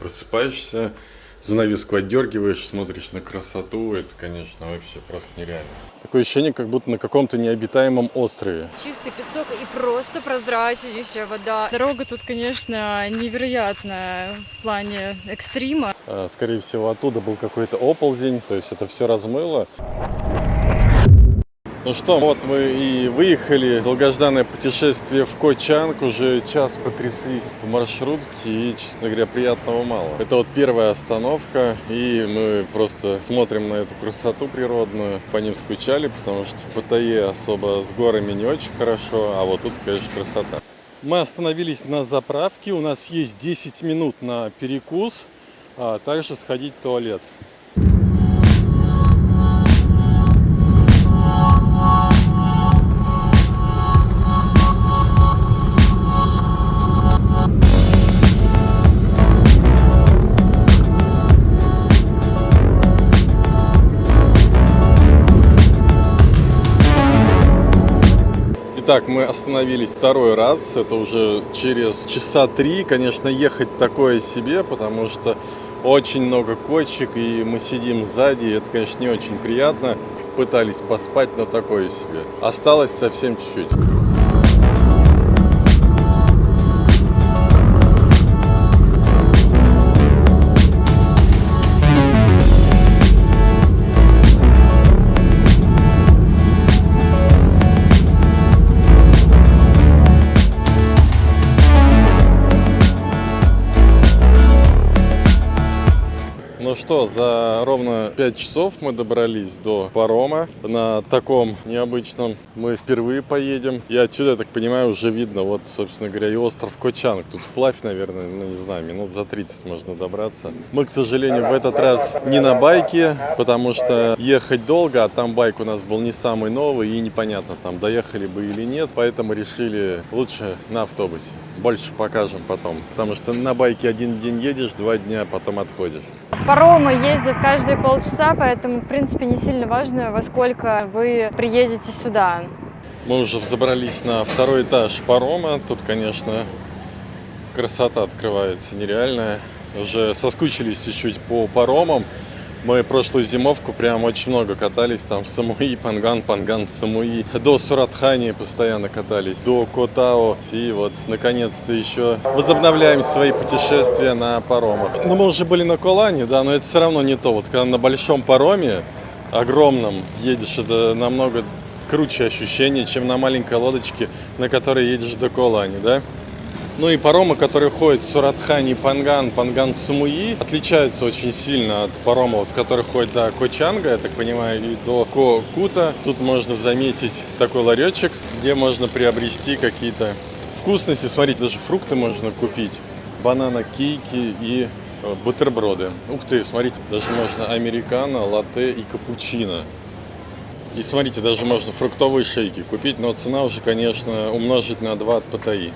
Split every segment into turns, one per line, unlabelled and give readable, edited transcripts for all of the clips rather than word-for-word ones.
просыпаешься, занавеску отдергиваешь, смотришь на красоту. Это, конечно, вообще просто нереально. Такое ощущение, как будто на каком-то необитаемом острове.
Чистый песок и просто прозрачнейшая вода. Дорога тут, конечно, невероятная в плане экстрима.
Скорее всего, оттуда был какой-то оползень, то есть это все размыло. Ну что, вот мы и выехали. Долгожданное путешествие в Ко Чанг. Уже час потряслись по маршрутке и, честно говоря, приятного мало. Это вот первая остановка, и мы просто смотрим на эту красоту природную. По ним скучали, потому что в Паттайе особо с горами не очень хорошо, а вот тут, конечно, красота. Мы остановились на заправке, у нас есть 10 минут на перекус, а также сходить в туалет. Итак, мы остановились второй раз, это уже через часа 3, конечно, ехать такое себе, потому что очень много кочек, и мы сидим сзади, и это, конечно, не очень приятно. Пытались поспать, но такое себе. Осталось совсем чуть-чуть. Ну что, за ровно 5 часов мы добрались до парома. На таком необычном мы впервые поедем. И отсюда, я так понимаю, уже видно, вот, собственно говоря, и остров Ко Чанг. Тут вплавь, наверное, ну не знаю, минут за 30 можно добраться. Мы, к сожалению, в этот раз не на байке, потому что ехать долго, а там байк у нас был не самый новый, и непонятно, там доехали бы или нет. Поэтому решили лучше на автобусе. Больше покажем потом, потому что на байке один день едешь, 2 дня потом отходишь.
Паромы ездят каждые полчаса, поэтому, в принципе, не сильно важно, во сколько вы приедете сюда.
Мы уже взобрались на второй этаж парома. Тут, конечно, красота открывается нереальная. Уже соскучились чуть-чуть по паромам. Мы прошлую зимовку прям очень много катались. Там Самуи, Панган, Панган, Самуи. До Суратхани постоянно катались, до Котао. И вот, наконец-то, еще возобновляем свои путешествия на паромах. Но мы уже были на Колане, да, но это все равно не то. Вот когда на большом пароме, огромном, едешь, это намного круче ощущение, чем на маленькой лодочке, на которой едешь до Колани, да? Ну и паромы, которые ходят в Суратхани, Панган, Панган, Самуи, отличаются очень сильно от паромов, которые ходят до Ко Чанга, я так понимаю, и до Ко Кута. Тут можно заметить такой ларечек, где можно приобрести какие-то вкусности. Смотрите, даже фрукты можно купить. Банана, кейки и бутерброды. Ух ты, смотрите, даже можно американо, латте и капучино. И смотрите, даже можно фруктовые шейки купить, но цена уже, конечно, умножить на 2 от Паттайи.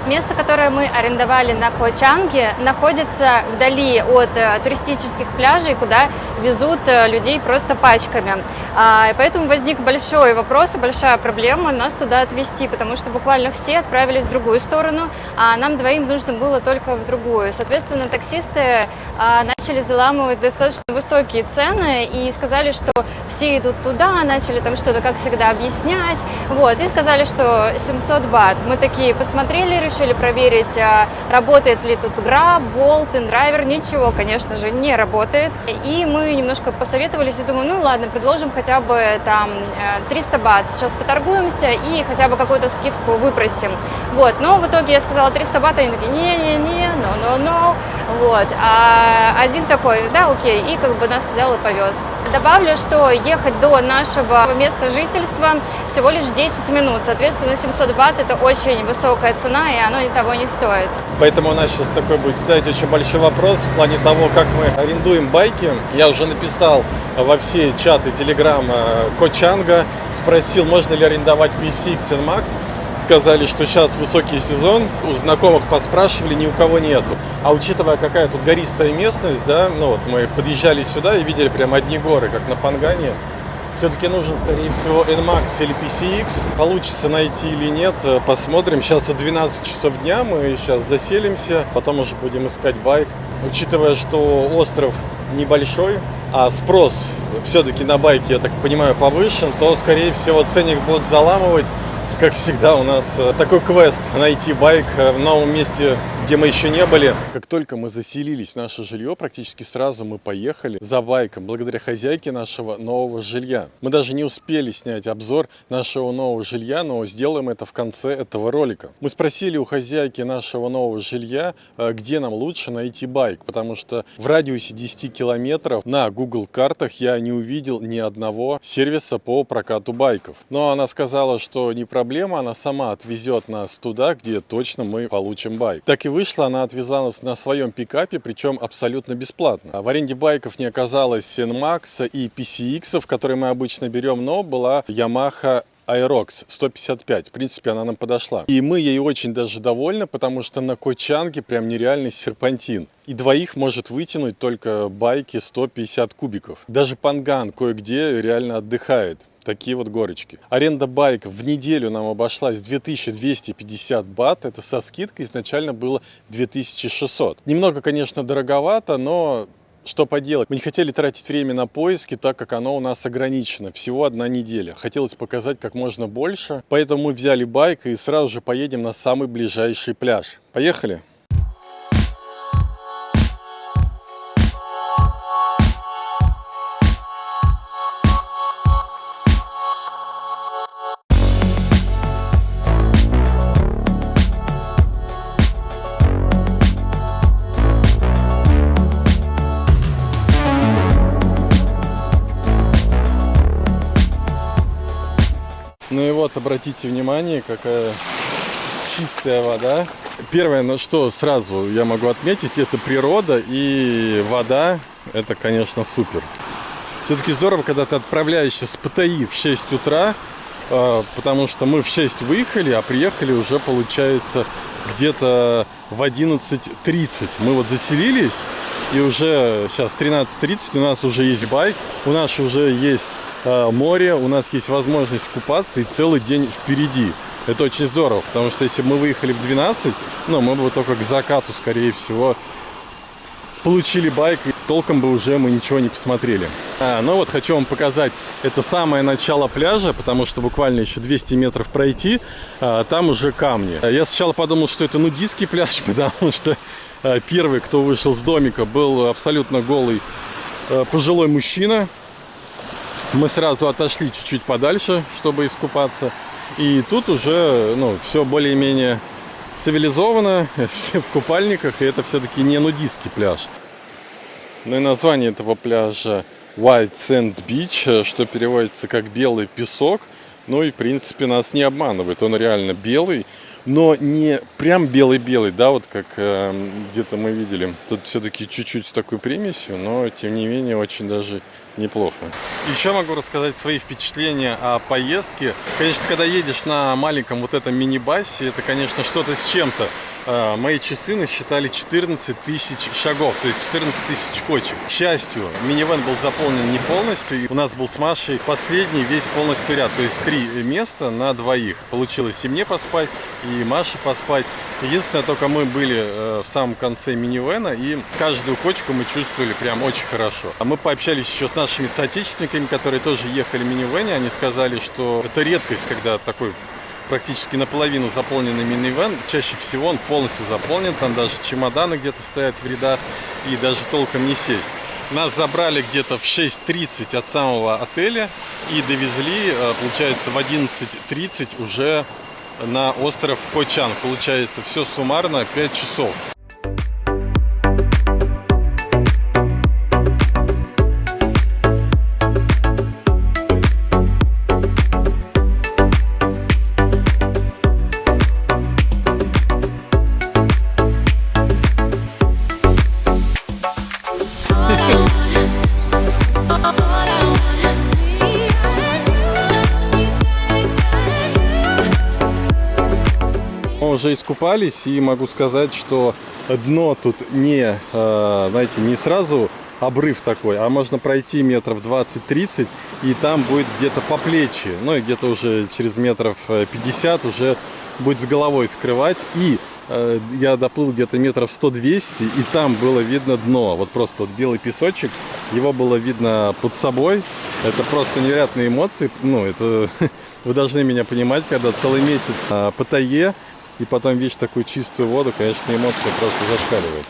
Место, которое мы арендовали на Ко Чанге, находится вдали от туристических пляжей, куда везут людей просто пачками. И поэтому возник большой вопрос и большая проблема нас туда отвезти, потому что буквально все отправились в другую сторону, а нам двоим нужно было только в другую. Соответственно, таксисты начали заламывать достаточно высокие цены и сказали, что все идут туда, начали там что-то, как всегда, объяснять, вот, и сказали, что 700 бат. Мы такие посмотрели, решили проверить, работает ли тут Grab, Bolt, InDriver. Ничего, конечно же, не работает. И мы немножко посоветовались и думаем, ну ладно, предложим хотя бы там 300 бат. Сейчас поторгуемся и хотя бы какую-то скидку выпросим. Вот, но в итоге я сказала 300 бат, они такие, не-не-не, no. Вот, а один такой, да, окей, и как бы нас взял и повез. Добавлю, что ехать до нашего места жительства всего лишь 10 минут, соответственно, 700 бат это очень высокая цена, и оно того не стоит.
Поэтому у нас сейчас такой будет стоять очень большой вопрос в плане того, как мы арендуем байки. Я уже написал во все чаты Telegram Кочанга, спросил, можно ли арендовать PCX NMAX. Сказали, что сейчас высокий сезон, у знакомых поспрашивали, ни у кого нету. А учитывая, какая тут гористая местность, да, ну вот мы подъезжали сюда и видели прям одни горы, как на Пангане. Все-таки нужен, скорее всего, NMAX или PCX. Получится найти или нет, посмотрим. Сейчас 12 часов дня, мы сейчас заселимся, потом уже будем искать байк. Учитывая, что остров небольшой, а спрос все-таки на байки, я так понимаю, повышен, то, скорее всего, ценник будут заламывать. Как всегда, у нас такой квест найти байк в новом месте, где мы еще не были. Как только мы заселились в наше жилье, практически сразу мы поехали за байком, благодаря хозяйке нашего нового жилья. Мы даже не успели снять обзор нашего нового жилья, но сделаем это в конце этого ролика. Мы спросили у хозяйки нашего нового жилья, где нам лучше найти байк, потому что в радиусе 10 километров на Google картах я не увидел ни одного сервиса по прокату байков. Но она сказала, что не проблема, она сама отвезет нас туда, где точно мы получим байк. Так и вышло, она отвезла нас на своем пикапе, причем абсолютно бесплатно. В аренде байков не оказалось NMAX и PCX, которые мы обычно берем, но была Yamaha Aerox 155. В принципе, она нам подошла. И мы ей очень даже довольны, потому что на Кочанге прям нереальный серпантин. И двоих может вытянуть только байки 150 кубиков. Даже Панган кое-где реально отдыхает. Такие вот горочки. Аренда байка в неделю нам обошлась 2250 бат. Это со скидкой изначально было 2600. Немного, конечно, дороговато, но что поделать. Мы не хотели тратить время на поиски, так как оно у нас ограничено. Всего 1 неделя. Хотелось показать как можно больше. Поэтому мы взяли байк и сразу же поедем на самый ближайший пляж. Поехали! Ну и вот, обратите внимание, какая чистая вода. Первое, на что сразу я могу отметить, это природа и вода. Это, конечно, супер. Все-таки здорово, когда ты отправляешься с ПТИ в 6 утра, потому что мы в 6 выехали, а приехали уже, получается, где-то в 11:30. Мы вот заселились, и уже сейчас 13:30, у нас уже есть байк, у нас уже есть море, у нас есть возможность купаться и целый день впереди. Это очень здорово, потому что если бы мы выехали в 12, ну, мы бы только к закату, скорее всего, получили байк, и толком бы уже мы ничего не посмотрели. Ну вот, хочу вам показать, это самое начало пляжа, потому что буквально еще 200 метров пройти, там уже камни. Я сначала подумал, что это нудистский пляж, потому что первый, кто вышел с домика, был абсолютно голый пожилой мужчина. Мы сразу отошли чуть-чуть подальше, чтобы искупаться. И тут уже, ну, все более-менее цивилизованно, все в купальниках, и это все-таки не нудистский пляж. Ну и название этого пляжа White Sand Beach, что переводится как белый песок. Ну и, в принципе, нас не обманывает, он реально белый, но не прям белый-белый, да, вот как где-то мы видели. Тут все-таки чуть-чуть с такой примесью, но, тем не менее, очень даже неплохо. Еще могу рассказать свои впечатления о поездке. Конечно, когда едешь на маленьком вот этом мини-басе, это, конечно, что-то с чем-то. Мои часы насчитали 14 тысяч шагов, то есть 14 тысяч кочек. К счастью, минивэн был заполнен не полностью, и у нас был с Машей последний весь полностью ряд, то есть 3 места на двоих. Получилось и мне поспать, и Маше поспать. Единственное, только мы были в самом конце минивэна, и каждую кочку мы чувствовали прям очень хорошо. А мы пообщались еще с нашими соотечественниками, которые тоже ехали в минивэне. Они сказали, что это редкость, когда такой практически наполовину заполненный минивэн. Чаще всего он полностью заполнен, там даже чемоданы где-то стоят в рядах, и даже толком не сесть. Нас забрали где-то в 6:30 от самого отеля и довезли, получается, в 11:30 уже на остров Ко Чанг. Получается, все суммарно 5 часов. Мы уже искупались, и могу сказать, что дно тут не, знаете, не сразу обрыв такой, а можно пройти метров 20-30, и там будет где-то по плечи, ну и где-то уже через метров 50 уже будет с головой скрывать. И я доплыл где-то метров 100-200, и там было видно дно, вот просто вот белый песочек, его было видно под собой. Это просто невероятные эмоции, ну это вы должны меня понимать, когда целый месяц в Паттайе, и потом видишь такую чистую воду, конечно, эмоции просто зашкаливают.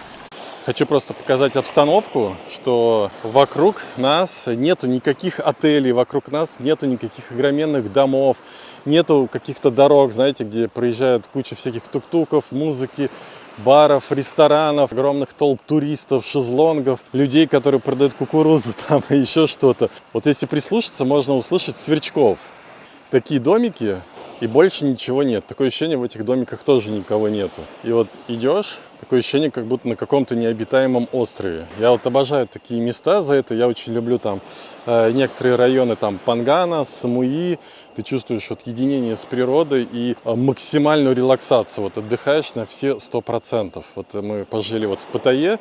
Хочу просто показать обстановку, что вокруг нас нету никаких отелей, вокруг нас нету никаких огроменных домов, нету каких-то дорог, знаете, где проезжает куча всяких тук-туков, музыки, баров, ресторанов, огромных толп туристов, шезлонгов, людей, которые продают кукурузу там и еще что-то. Вот если прислушаться, можно услышать сверчков. Такие домики, и больше ничего нет. Такое ощущение, в этих домиках тоже никого нету. И вот идешь, такое ощущение, как будто на каком-то необитаемом острове. Я вот обожаю такие места за это. Я очень люблю там некоторые районы, там Пангана, Самуи. Ты чувствуешь вот единение с природой и максимальную релаксацию. Вот отдыхаешь на все 100%. Вот мы пожили вот в Паттайе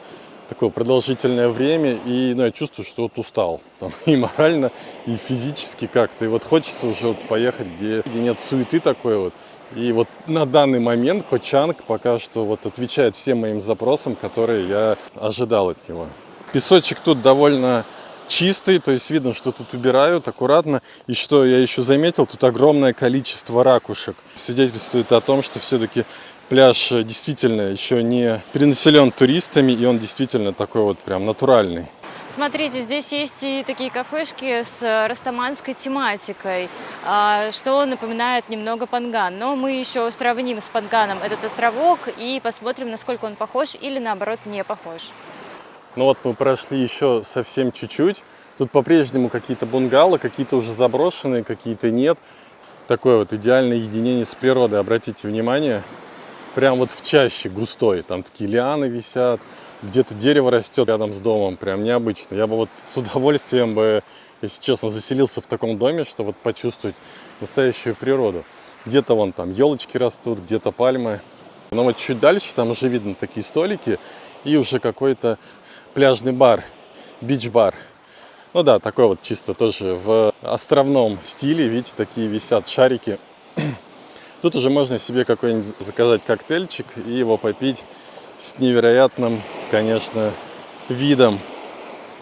такое продолжительное время, и я чувствую, что вот устал там, и морально, и физически как-то. И вот хочется уже вот поехать, где нет суеты такой вот. И вот на данный момент Ко Чанг пока что вот отвечает всем моим запросам, которые я ожидал от него. Песочек тут довольно чистый, то есть видно, что тут убирают аккуратно. И что я еще заметил, тут огромное количество ракушек. Свидетельствует о том, что все-таки пляж действительно еще не перенаселен туристами, и он действительно такой вот прям натуральный.
Смотрите, здесь есть и такие кафешки с растаманской тематикой, что напоминает немного Панган. Но мы еще сравним с Панганом этот островок и посмотрим, насколько он похож или наоборот не похож.
Ну вот мы прошли еще совсем чуть-чуть. Тут по-прежнему какие-то бунгало, какие-то уже заброшенные, какие-то нет. Такое вот идеальное единение с природой, обратите внимание. Прям вот в чаще густой, там такие лианы висят, где-то дерево растет рядом с домом, прям необычно. Я бы вот с удовольствием бы, если честно, заселился в таком доме, чтобы вот почувствовать настоящую природу. Где-то вон там елочки растут, где-то пальмы. Но вот чуть дальше там уже видно такие столики и уже какой-то пляжный бар, бич-бар. Ну да, такой вот чисто тоже в островном стиле, видите, такие висят шарики. Тут уже можно себе какой-нибудь заказать коктейльчик и его попить с невероятным, конечно, видом.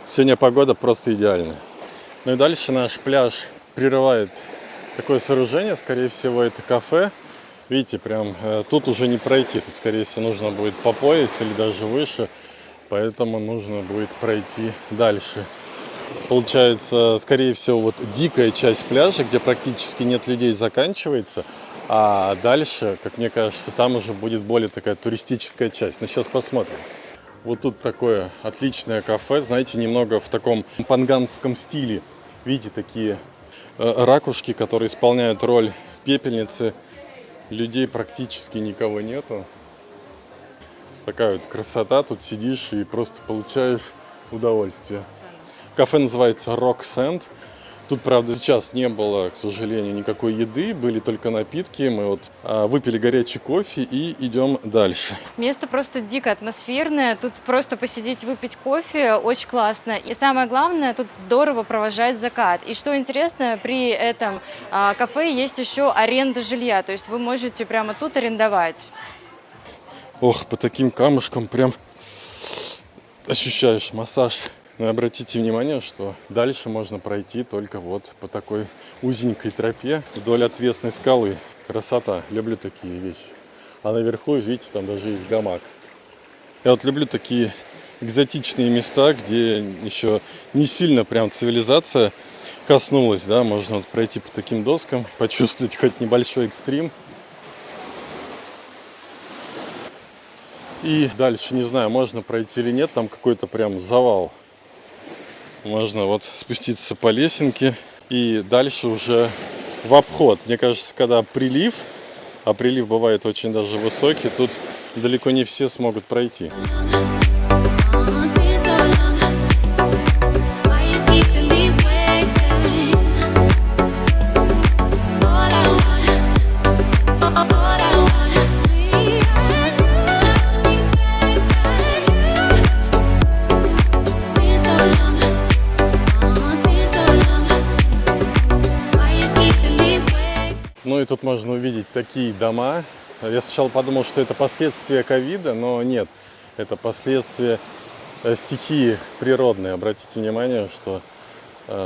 Сегодня погода просто идеальная. Ну и дальше наш пляж прерывает такое сооружение, скорее всего, это кафе. Видите, прям тут уже не пройти, тут, скорее всего, нужно будет по пояс или даже выше, поэтому нужно будет пройти дальше. Получается, скорее всего, вот дикая часть пляжа, где практически нет людей, заканчивается. А дальше, как мне кажется, там уже будет более такая туристическая часть. Но сейчас посмотрим. Вот тут такое отличное кафе, знаете, немного в таком панганском стиле. Видите, такие ракушки, которые исполняют роль пепельницы. Людей практически никого нету. Такая вот красота, тут сидишь и просто получаешь удовольствие. Кафе называется Rock Sand. Тут, правда, сейчас не было, к сожалению, никакой еды, были только напитки. Мы вот выпили горячий кофе и идем дальше.
Место просто дико атмосферное. Тут просто посидеть, выпить кофе очень классно. И самое главное, тут здорово провожать закат. И что интересно, при этом кафе есть еще аренда жилья. То есть вы можете прямо тут арендовать.
Ох, по таким камушкам прям ощущаешь массаж. Но обратите внимание, что дальше можно пройти только вот по такой узенькой тропе вдоль отвесной скалы. Красота. Люблю такие вещи. А наверху, видите, там даже есть гамак. Я вот люблю такие экзотичные места, где еще не сильно прям цивилизация коснулась, да, можно вот пройти по таким доскам, почувствовать хоть небольшой экстрим. И дальше, не знаю, можно пройти или нет, там какой-то прям завал. Можно вот спуститься по лесенке и дальше уже в обход. Мне кажется, когда прилив, а прилив бывает очень даже высокий, тут далеко не все смогут пройти. Ну и тут можно увидеть такие дома. Я сначала подумал, что это последствия ковида, но нет. Это последствия стихии природной. Обратите внимание, что,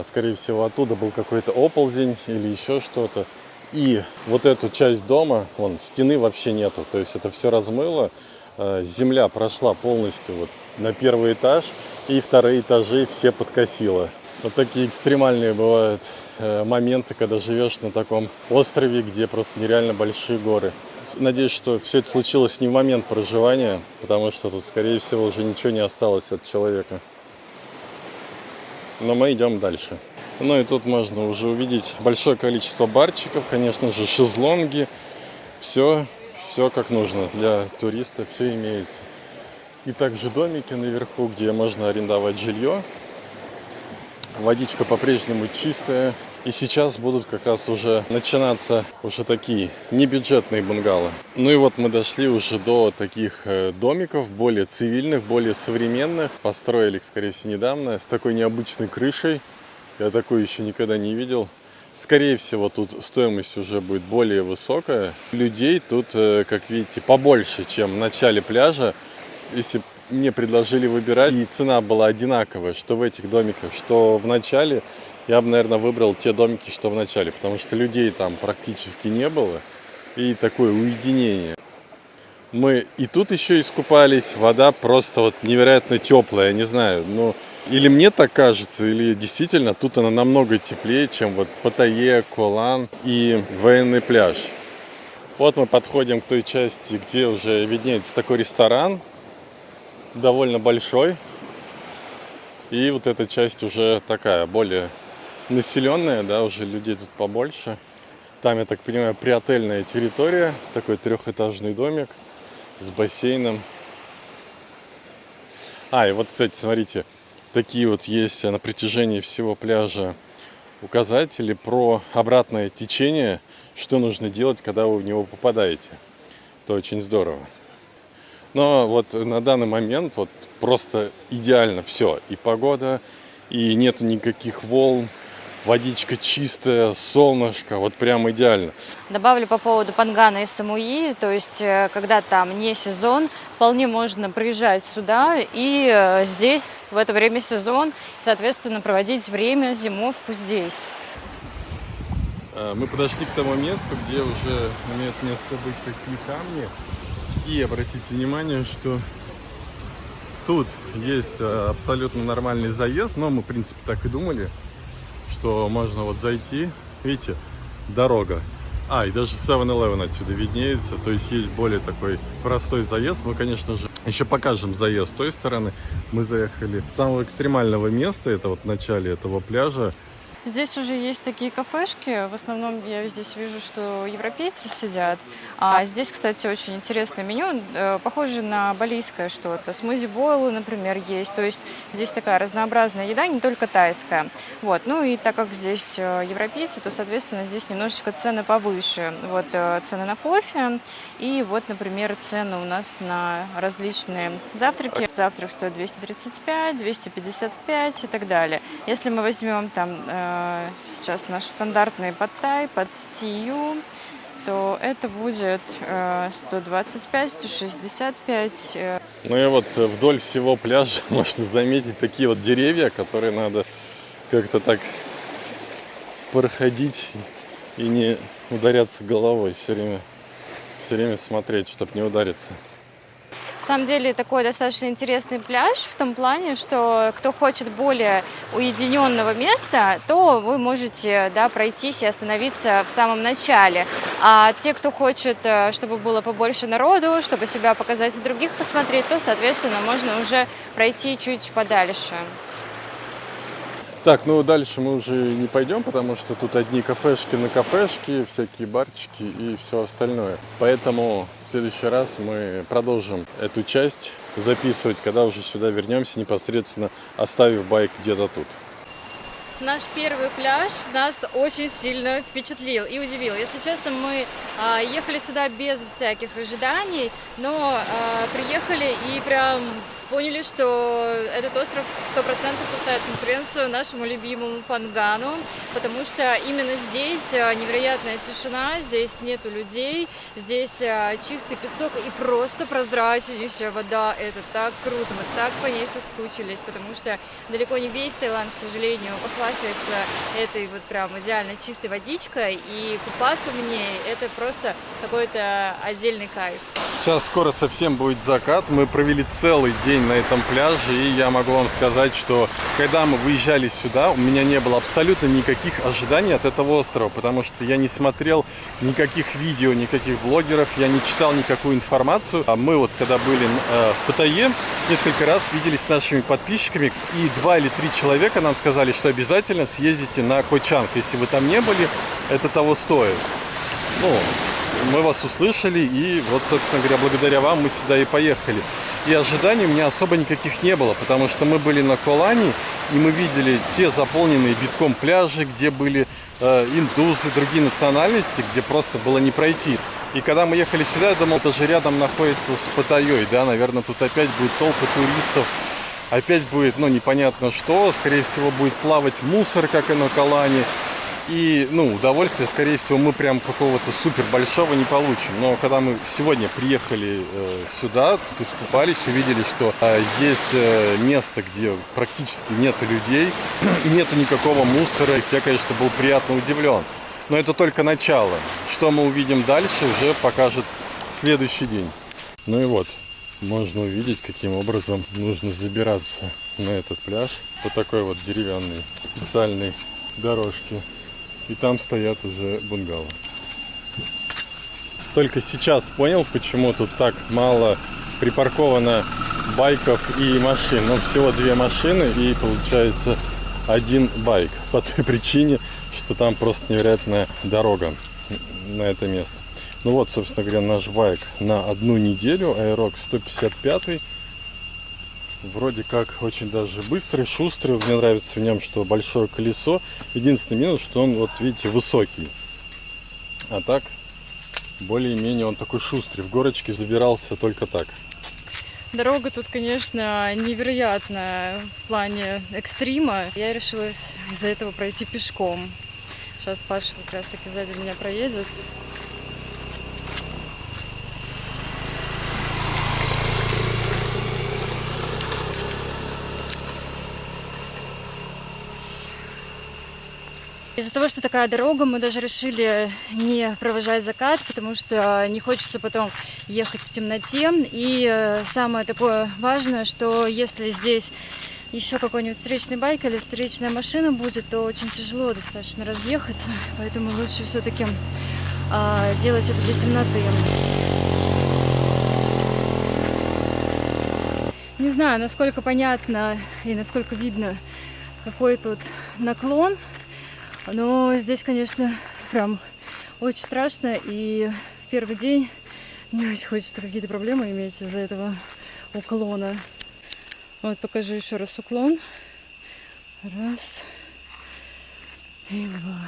скорее всего, оттуда был какой-то оползень или еще что-то. И вот эту часть дома, вон, стены вообще нету. То есть это все размыло. Земля прошла полностью вот на первый этаж, и вторые этажи все подкосило. Вот такие экстремальные бывают моменты, когда живешь на таком острове, где просто нереально большие горы. Надеюсь, что все это случилось не в момент проживания, потому что тут, скорее всего, уже ничего не осталось от человека. Но мы идем дальше. Ну и тут можно уже увидеть большое количество барчиков, конечно же, шезлонги. Все как нужно для туриста, все имеется. И также домики наверху, где можно арендовать жилье. Водичка по-прежнему чистая. И сейчас будут как раз уже начинаться уже такие небюджетные бунгало. Ну и вот мы дошли уже до таких домиков, более цивильных, более современных. Построили их, скорее всего, недавно, с такой необычной крышей. Я такой еще никогда не видел. Скорее всего, тут стоимость уже будет более высокая. Людей тут, как видите, побольше, чем в начале пляжа. Если мне предложили выбирать, и цена была одинаковая, что в этих домиках, что в начале, я бы, наверное, выбрал те домики, что в начале, потому что людей там практически не было, и такое уединение. Мы и тут еще искупались, вода просто вот невероятно теплая, я не знаю, ну, или мне так кажется, или действительно тут она намного теплее, чем вот Паттайя, Коh Lan и военный пляж. Вот мы подходим к той части, где уже виднеется такой ресторан, довольно большой. И вот эта часть уже такая, более населенная, да, уже людей тут побольше. Там, я так понимаю, приотельная территория, такой трехэтажный домик с бассейном. И вот, кстати, смотрите, такие вот есть на протяжении всего пляжа указатели про обратное течение, что нужно делать, когда вы в него попадаете. Это очень здорово. Но вот на данный момент вот просто идеально все. И погода, и нету никаких волн, водичка чистая, солнышко, вот прям идеально.
Добавлю по поводу Пангана и Самуи, то есть когда там не сезон, вполне можно приезжать сюда и здесь в это время сезон, соответственно, проводить время, зимовку здесь.
Мы подошли к тому месту, где уже имеют место быть такие камни. И обратите внимание, что тут есть абсолютно нормальный заезд, но мы, в принципе, так и думали, что можно вот зайти, видите, дорога. И даже 7-Eleven отсюда виднеется, то есть есть более такой простой заезд. Мы, конечно же, еще покажем заезд с той стороны. Мы заехали с самого экстремального места, это вот в начале этого пляжа.
Здесь уже есть такие кафешки. В основном я здесь вижу, что европейцы сидят. А здесь, кстати, очень интересное меню. Похоже на балийское что-то. Смузи-бойлы, например, есть. То есть здесь такая разнообразная еда, не только тайская. Вот. Ну и так как здесь европейцы, то, соответственно, здесь немножечко цены повыше. Вот цены на кофе. И вот, например, цены у нас на различные завтраки. Завтрак стоит 235, 255 и так далее. Если мы возьмем там сейчас наш стандартный пад-тай, пад-сию, то это будет 125, 165.
Ну и вот вдоль всего пляжа можно заметить такие вот деревья, которые надо как-то так проходить и не ударяться головой. Все время смотреть, чтобы не удариться.
На самом деле такой достаточно интересный пляж в том плане, что кто хочет более уединенного места, то вы можете, да, пройтись и остановиться в самом начале. А те, кто хочет, чтобы было побольше народу, чтобы себя показать и других посмотреть, то, соответственно, можно уже пройти чуть подальше.
Так, ну дальше мы уже не пойдем, потому что тут одни кафешки на кафешки, всякие барчики и все остальное. Поэтому в следующий раз мы продолжим эту часть записывать, когда уже сюда вернемся, непосредственно оставив байк где-то тут.
Наш первый пляж нас очень сильно впечатлил и удивил. Если честно, мы ехали сюда без всяких ожиданий, но приехали и прям поняли, что этот остров 100% составит конкуренцию нашему любимому Пангану, потому что именно здесь невероятная тишина, здесь нету людей, здесь чистый песок и просто прозрачнейшая вода. Это так круто, мы так по ней соскучились, потому что далеко не весь Таиланд, к сожалению, похвастается этой вот прям идеально чистой водичкой, и купаться в ней это просто какой-то отдельный кайф.
Сейчас скоро совсем будет закат. Мы провели целый день на этом пляже, и я могу вам сказать, что когда мы выезжали сюда, у меня не было абсолютно никаких ожиданий от этого острова, потому что я не смотрел никаких видео, никаких блогеров, я не читал никакую информацию. А мы вот когда были в Паттайе, несколько раз виделись с нашими подписчиками, и 2 или 3 человека нам сказали, что обязательно съездите на Ко Чанг. Если вы там не были, это того стоит. Ну, мы вас услышали, и вот, собственно говоря, благодаря вам мы сюда и поехали. И ожиданий у меня особо никаких не было, потому что мы были на Ко Лани, и мы видели те заполненные битком пляжи, где были индусы, другие национальности, где просто было не пройти. И когда мы ехали сюда, я думал, это же рядом находится с Паттайей, да, наверное, тут опять будет толпа туристов, опять будет, ну, непонятно что, скорее всего, будет плавать мусор, как и на Ко Лани. И, ну, удовольствия, скорее всего, мы прям какого-то супер большого не получим. Но когда мы сегодня приехали сюда, тут искупались, увидели, что есть место, где практически нет людей, нету никакого мусора. Я, конечно, был приятно удивлен. Но это только начало. Что мы увидим дальше, уже покажет следующий день. Ну и вот, можно увидеть, каким образом нужно забираться на этот пляж по такой вот деревянной специальной дорожке. И там стоят уже бунгало. Только сейчас понял, почему тут так мало припарковано байков и машин. Ну, всего 2 машины и получается 1 байк. По той причине, что там просто невероятная дорога на это место. Ну вот, собственно говоря, наш байк на 1 неделю. Aerox 155. Вроде как очень даже быстрый, шустрый. Мне нравится в нем, что большое колесо. Единственный минус, что он, вот видите, высокий. А так, более-менее он такой шустрый. В горочке забирался только так.
Дорога тут, конечно, невероятная в плане экстрима. Я решила из-за этого пройти пешком. Сейчас Паша как раз таки сзади меня проедет. Из-за того, что такая дорога, мы даже решили не провожать закат, потому что не хочется потом ехать в темноте. И самое такое важное, что если здесь еще какой-нибудь встречный байк или встречная машина будет, то очень тяжело достаточно разъехаться. Поэтому лучше все-таки делать это для темноты. Не знаю, насколько понятно и насколько видно, какой тут наклон.
Но здесь, конечно, прям очень страшно. И в первый день не очень хочется какие-то проблемы иметь из-за этого уклона. Вот покажу еще раз уклон. Раз. И два.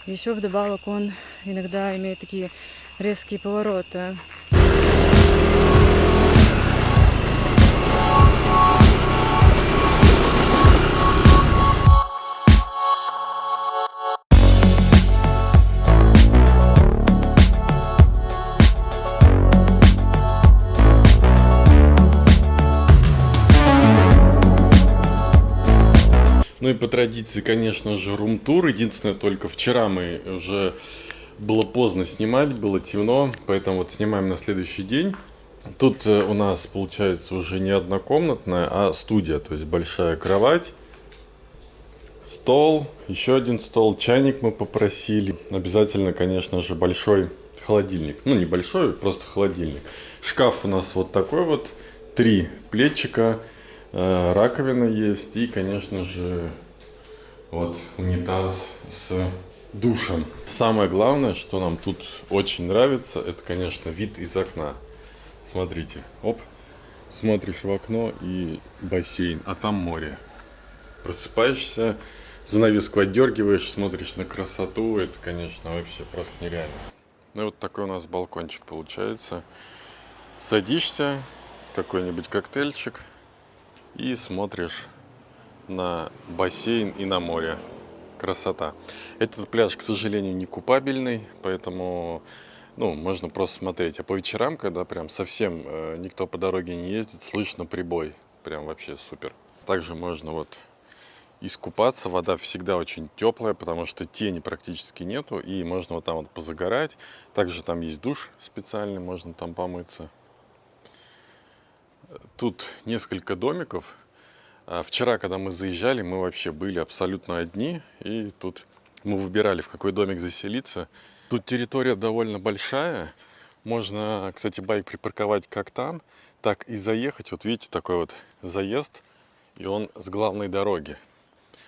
Еще вдобавок он иногда имеет такие резкие повороты.
Ну и по традиции, конечно же, рум-тур. Единственное, только вчера мы уже было поздно снимать, было темно, поэтому вот снимаем на следующий день. Тут у нас получается уже не однокомнатная, а студия, то есть большая кровать, стол, еще один стол, чайник мы попросили. Обязательно, конечно же, большой холодильник. Ну, небольшой, просто холодильник. Шкаф у нас вот такой вот, 3 пледчика. Раковина есть и, конечно же, вот унитаз с душем. Самое главное, что нам тут очень нравится, это, конечно, вид из окна. Смотрите, оп, смотришь в окно и бассейн, а там море. Просыпаешься, занавеску отдергиваешь, смотришь на красоту, это, конечно, вообще просто нереально. Ну и вот такой у нас балкончик получается. Садишься, какой-нибудь коктейльчик, и смотришь на бассейн и на море. Красота. Этот пляж, к сожалению, не купабельный, поэтому можно просто смотреть. А по вечерам, когда прям совсем никто по дороге не ездит, слышно прибой. Прям вообще супер. Также можно вот искупаться. Вода всегда очень теплая, потому что тени практически нету. И можно вот там вот позагорать. Также там есть душ специальный, можно там помыться. Тут несколько домиков. Вчера, когда мы заезжали, мы вообще были абсолютно одни. И тут мы выбирали, в какой домик заселиться. Тут территория довольно большая. Можно, кстати, байк припарковать как там, так и заехать. Вот видите, такой вот заезд. И он с главной дороги.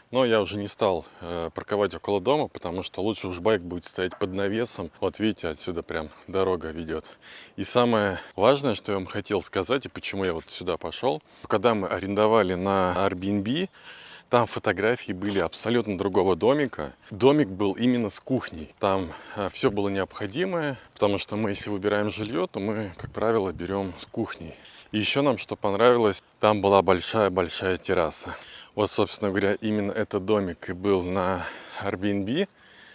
Но я уже не стал парковать около дома, потому что лучше уж байк будет стоять под навесом. Вот видите, отсюда прям дорога ведет. И самое важное, что я вам хотел сказать, и почему я вот сюда пошел. Когда мы арендовали на Airbnb, там фотографии были абсолютно другого домика. Домик был именно с кухней. Там все было необходимое, потому что мы, если выбираем жилье, то мы, как правило, берем с кухней. И еще нам что понравилось, там была большая-большая терраса. Вот, собственно говоря, именно этот домик и был на Airbnb.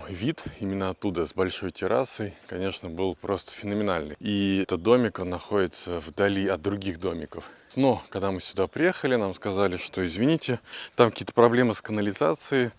Вид именно оттуда, с большой террасой, конечно, был просто феноменальный. И этот домик, он находится вдали от других домиков. Но, когда мы сюда приехали, нам сказали, что, извините, там какие-то проблемы с канализацией,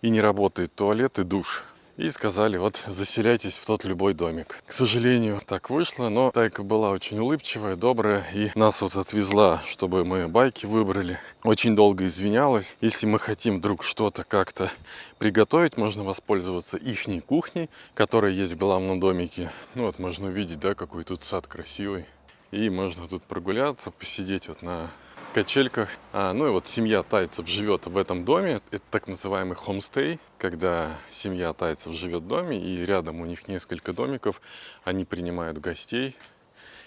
и не работает туалет и душ. И сказали, вот заселяйтесь в тот любой домик. К сожалению, так вышло, но Тайка была очень улыбчивая, добрая, и нас вот отвезла, чтобы мы байки выбрали. Очень долго извинялась. Если мы хотим вдруг что-то как-то приготовить, можно воспользоваться ихней кухней, которая есть в главном домике. Ну вот можно увидеть, да, какой тут сад красивый. И можно тут прогуляться, посидеть вот на качельках. Ну и вот семья тайцев живет в этом доме. Это так называемый хомстей, когда семья тайцев живет в доме, и рядом у них несколько домиков. Они принимают гостей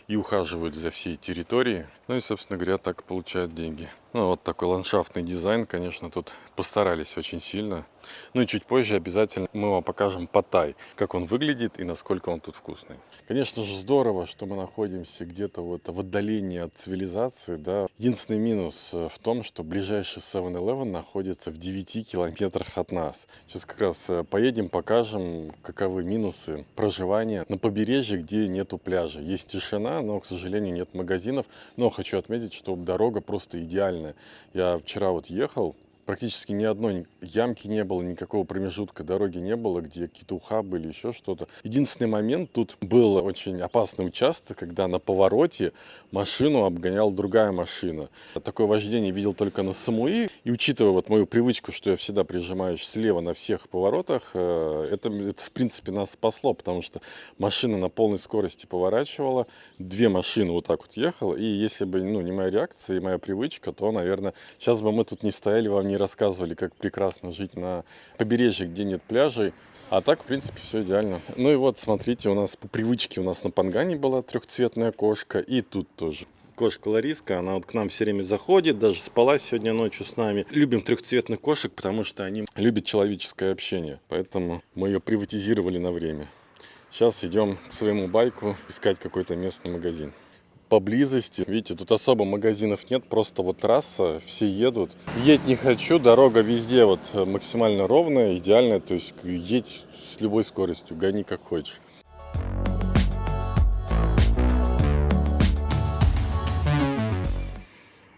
и ухаживают за всей территорией. Ну и, собственно говоря, так получают деньги. Ну вот такой ландшафтный дизайн, конечно, тут постарались очень сильно. Ну и чуть позже обязательно мы вам покажем Паттай, как он выглядит и насколько он тут вкусный. Конечно же, здорово, что мы находимся где-то вот в отдалении от цивилизации, да. Единственный минус в том, что ближайший 7-Eleven находится в 9 километрах от нас. Сейчас как раз поедем, покажем, каковы минусы проживания на побережье, где нету пляжа. Есть тишина, но, к сожалению, нет магазинов. Но хочу отметить, что дорога просто идеальная. Я вчера вот ехал, практически ни одной ямки не было, никакого промежутка дороги не было, где какие-то ухабы или еще что-то. Единственный момент, тут был очень опасный участок, когда на повороте машину обгоняла другая машина. Такое вождение видел только на Самуи. И учитывая вот мою привычку, что я всегда прижимаюсь слева на всех поворотах, это в принципе нас спасло, потому что машина на полной скорости поворачивала, 2 машины вот так вот ехала. И если бы не моя реакция и моя привычка, то, наверное, сейчас бы мы тут не стояли, вам не рассказывали, как прекрасно жить на побережье, где нет пляжей. А так, в принципе, все идеально. Ну и вот, смотрите, у нас по привычке у нас на Пангане была трехцветная кошка, и тут тоже. Кошка Лариска, она вот к нам все время заходит, даже спала сегодня ночью с нами. Любим трехцветных кошек, потому что они любят человеческое общение. Поэтому мы ее приватизировали на время. Сейчас идем к своему байку искать какой-то местный магазин. Поблизости, видите, тут особо магазинов нет, просто вот трасса, все едут. Едь не хочу, дорога везде вот максимально ровная, идеальная, то есть едь с любой скоростью, гони как хочешь.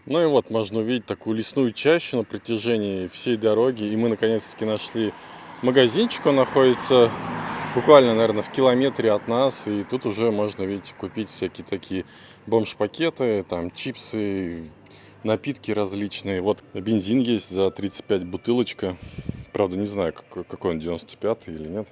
Ну и вот можно увидеть такую лесную чащу на протяжении всей дороги, и мы наконец-таки нашли магазинчик, он находится буквально, наверное, в километре от нас, и тут уже можно, видите, купить всякие такие бомж-пакеты, там чипсы, напитки различные. Вот бензин есть за 35 бутылочка, правда не знаю, какой он, 95 или нет.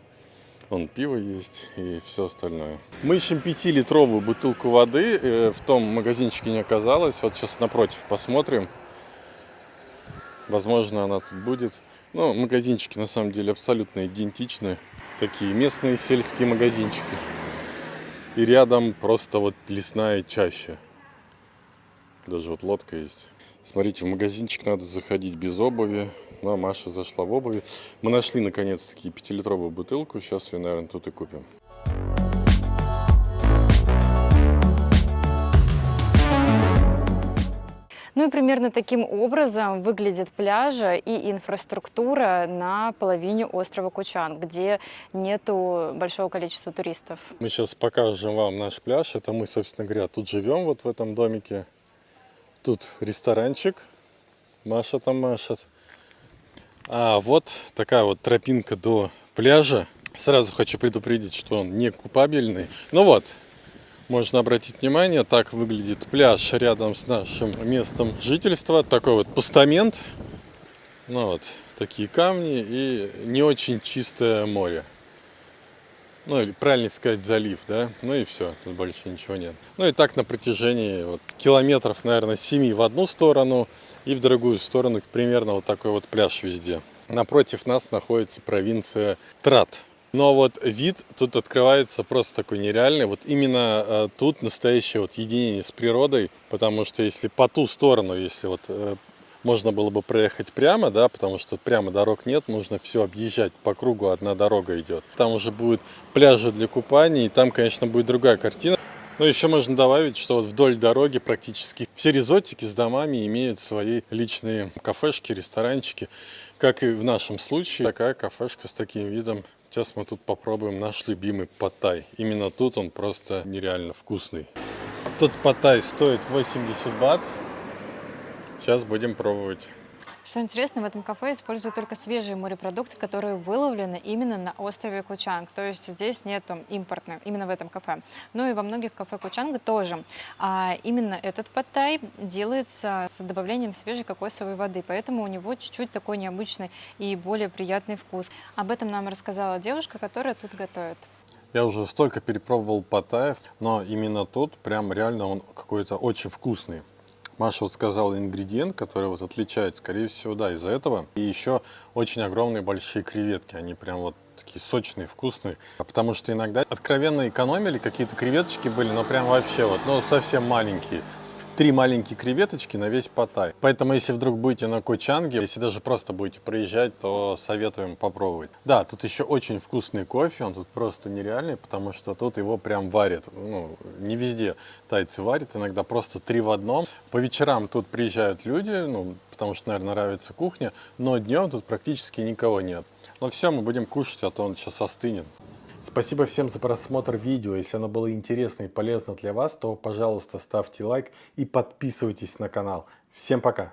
Вон пиво есть и все остальное. Мы ищем 5-литровую бутылку воды, в том магазинчике не оказалось, вот сейчас напротив посмотрим, возможно она тут будет. Ну, магазинчики на самом деле абсолютно идентичны. Такие местные сельские магазинчики. И рядом просто вот лесная чаща. Даже вот лодка есть. Смотрите, в магазинчик надо заходить без обуви. Ну, а Маша зашла в обуви. Мы нашли наконец-таки 5-литровую бутылку. Сейчас ее, наверное, тут и купим.
Ну и примерно таким образом выглядят пляжи и инфраструктура на половине острова Кочан, где нету большого количества туристов.
Мы сейчас покажем вам наш пляж. Это мы, собственно говоря, тут живем, вот в этом домике. Тут ресторанчик. Маша там машет. А вот такая вот тропинка до пляжа. Сразу хочу предупредить, что он не купабельный. Ну вот, можно обратить внимание, так выглядит пляж рядом с нашим местом жительства. Такой вот постамент. Ну вот, такие камни и не очень чистое море. Ну или правильно сказать, залив, да? Ну и все, тут больше ничего нет. Ну и так на протяжении вот километров, наверное, 7 в одну сторону и в другую сторону примерно вот такой вот пляж везде. Напротив нас находится провинция Трат. Но вот вид тут открывается просто такой нереальный. Вот именно тут настоящее вот единение с природой, потому что если по ту сторону, если вот можно было бы проехать прямо, да, потому что тут прямо дорог нет, нужно все объезжать по кругу, одна дорога идет. Там уже будут пляжи для купания, и там, конечно, будет другая картина. Но еще можно добавить, что вот вдоль дороги практически все резортики с домами имеют свои личные кафешки, ресторанчики. Как и в нашем случае, такая кафешка с таким видом. Сейчас мы тут попробуем наш любимый пад-тай. Именно тут он просто нереально вкусный. Тут пад-тай стоит 80 бат. Сейчас будем пробовать.
Что интересно, в этом кафе используют только свежие морепродукты, которые выловлены именно на острове Кочанг. То есть здесь нету импортных, именно в этом кафе. Ну и во многих кафе Кочанга тоже. А именно этот пад-тай делается с добавлением свежей кокосовой воды, поэтому у него чуть-чуть такой необычный и более приятный вкус. Об этом нам рассказала девушка, которая тут готовит.
Я уже столько перепробовал пад-таев, но именно тут прям реально он какой-то очень вкусный. Маша вот сказала ингредиент, который вот отличает, скорее всего, да, из-за этого. И еще очень огромные большие креветки, они прям вот такие сочные, вкусные. Потому что иногда откровенно экономили, какие-то креветочки были, но прям вообще вот, ну совсем маленькие. 3 маленькие креветочки на весь пад-тай. Поэтому, если вдруг будете на Кочанге, если даже просто будете проезжать, то советуем попробовать. Да, тут еще очень вкусный кофе, он тут просто нереальный, потому что тут его прям варят. Ну, не везде тайцы варят, иногда просто 3 в одном. По вечерам тут приезжают люди, ну, потому что, наверное, нравится кухня, но днем тут практически никого нет. Но все, мы будем кушать, а то он сейчас остынет. Спасибо всем за просмотр видео. Если оно было интересно и полезно для вас, то, пожалуйста, ставьте лайк и подписывайтесь на канал. Всем пока!